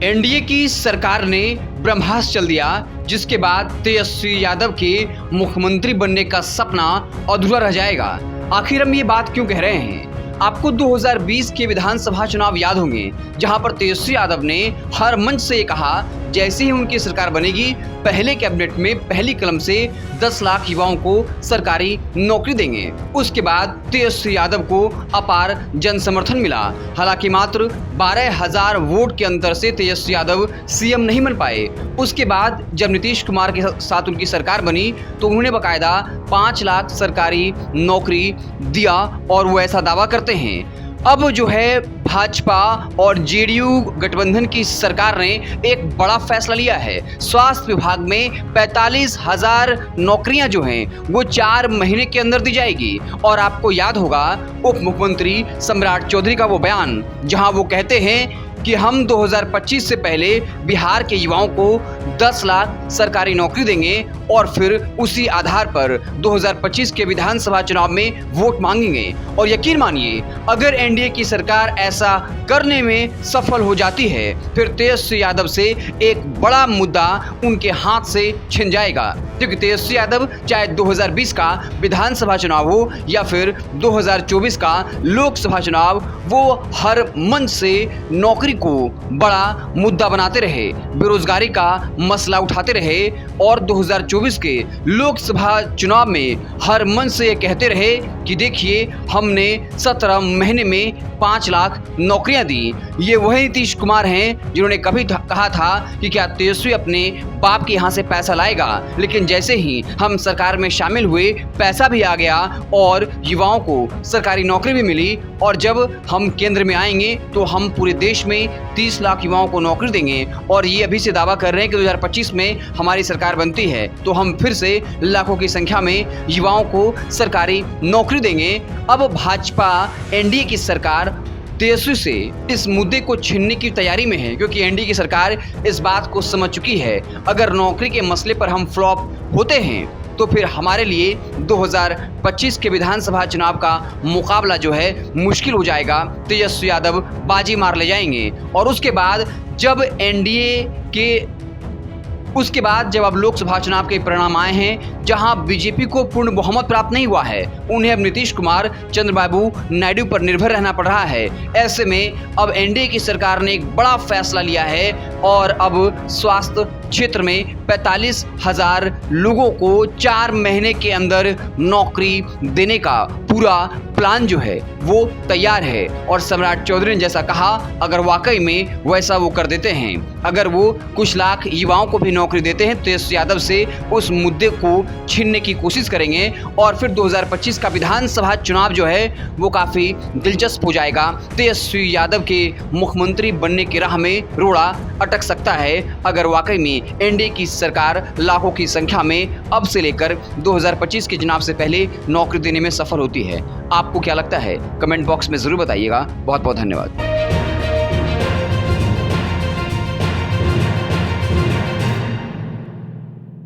NDA की सरकार ने ब्रह्मास्त्र चल दिया, जिसके बाद तेजस्वी यादव के मुख्यमंत्री बनने का सपना अधूरा रह जाएगा। आखिर हम ये बात क्यों कह रहे हैं? आपको 2020 के विधानसभा चुनाव याद होंगे, जहां पर तेजस्वी यादव ने हर मंच से ये कहा जैसे ही उनकी सरकार बनेगी पहले कैबिनेट में पहली कलम से 10 लाख युवाओं को सरकारी नौकरी देंगे। उसके बाद तेजस्वी यादव को अपार जन समर्थन मिला। हालांकि मात्र 12,000 वोट के अंतर से तेजस्वी यादव सीएम नहीं बन पाए। उसके बाद जब नीतीश कुमार के साथ उनकी सरकार बनी तो उन्होंने बाकायदा 5 लाख सरकारी नौकरी दिया और वो ऐसा दावा करते हैं। अब जो है भाजपा और जेडीयू गठबंधन की सरकार ने एक बड़ा फैसला लिया है। स्वास्थ्य विभाग में 45,000 नौकरियां जो हैं वो 4 महीने के अंदर दी जाएगी। और आपको याद होगा उप मुख्यमंत्री सम्राट चौधरी का वो बयान, जहां वो कहते हैं कि हम 2025 से पहले बिहार के युवाओं को 10 लाख सरकारी नौकरी देंगे और फिर उसी आधार पर 2025 के विधानसभा चुनाव में वोट मांगेंगे। और यकीन मानिए, अगर एनडीए की सरकार ऐसा करने में सफल हो जाती है फिर तेजस्वी यादव से एक बड़ा मुद्दा उनके हाथ से छिन जाएगा। क्योंकि तेजस्वी यादव चाहे 2020 का विधानसभा चुनाव हो या फिर 2024 का लोकसभा चुनाव, वो हर मंच से नौकरी को बड़ा मुद्दा बनाते रहे, बेरोजगारी का मसला उठाते रहे और 2024 के लोकसभा चुनाव में हर मंच से ये कहते रहे कि देखिए हमने 17 महीने में 5 लाख नौकरियां दी। ये वही नीतीश कुमार हैं जिन्होंने कभी कहा था कि क्या तेजस्वी अपने बाप के यहाँ से पैसा लाएगा, लेकिन जैसे ही हम सरकार में शामिल हुए पैसा भी आ गया और युवाओं को सरकारी नौकरी भी मिली। और जब हम केंद्र में आएंगे तो हम पूरे देश में 30 लाख युवाओं को नौकरी देंगे। और ये अभी से दावा कर रहे हैं कि 2025 में हमारी सरकार बनती है तो हम फिर से लाखों की संख्या में युवाओं को सरकारी नौकरी देंगे। अब भाजपा एनडीए की सरकार तेजस्वी से इस मुद्दे को छीनने की तैयारी में है, क्योंकि एनडीए की सरकार इस बात को समझ चुकी है अगर नौकरी के मसले पर हम फ्लॉप होते हैं तो फिर हमारे लिए 2025 के विधानसभा चुनाव का मुकाबला जो है मुश्किल हो जाएगा। तेजस्वी यादव बाजी मार ले जाएंगे। और उसके बाद जब अब लोकसभा चुनाव के परिणाम आए हैं, जहां बीजेपी को पूर्ण बहुमत प्राप्त नहीं हुआ है, उन्हें अब नीतीश कुमार चंद्रबाबू नायडू पर निर्भर रहना पड़ रहा है। ऐसे में अब एनडीए की सरकार ने एक बड़ा फैसला लिया है और अब स्वास्थ्य क्षेत्र में 45,000 लोगों को 4 महीने के अंदर नौकरी देने का पूरा प्लान जो है वो तैयार है। और सम्राट चौधरी ने जैसा कहा, अगर वाकई में वैसा वो कर देते हैं, अगर वो कुछ लाख युवाओं को भी नौकरी देते हैं, तेजस्वी यादव से उस मुद्दे को छीनने की कोशिश करेंगे और फिर 2025 का विधानसभा चुनाव जो है वो काफ़ी दिलचस्प हो जाएगा। तेजस्वी यादव के मुख्यमंत्री बनने की राह में रोड़ा अटक सकता है अगर वाकई में एनडीए की सरकार लाखों की संख्या में अब से लेकर 2025 के चुनाव से पहले नौकरी देने में सफल होती है। आपको क्या लगता है? कमेंट बॉक्स में ज़रूर बताइएगा। बहुत बहुत धन्यवाद।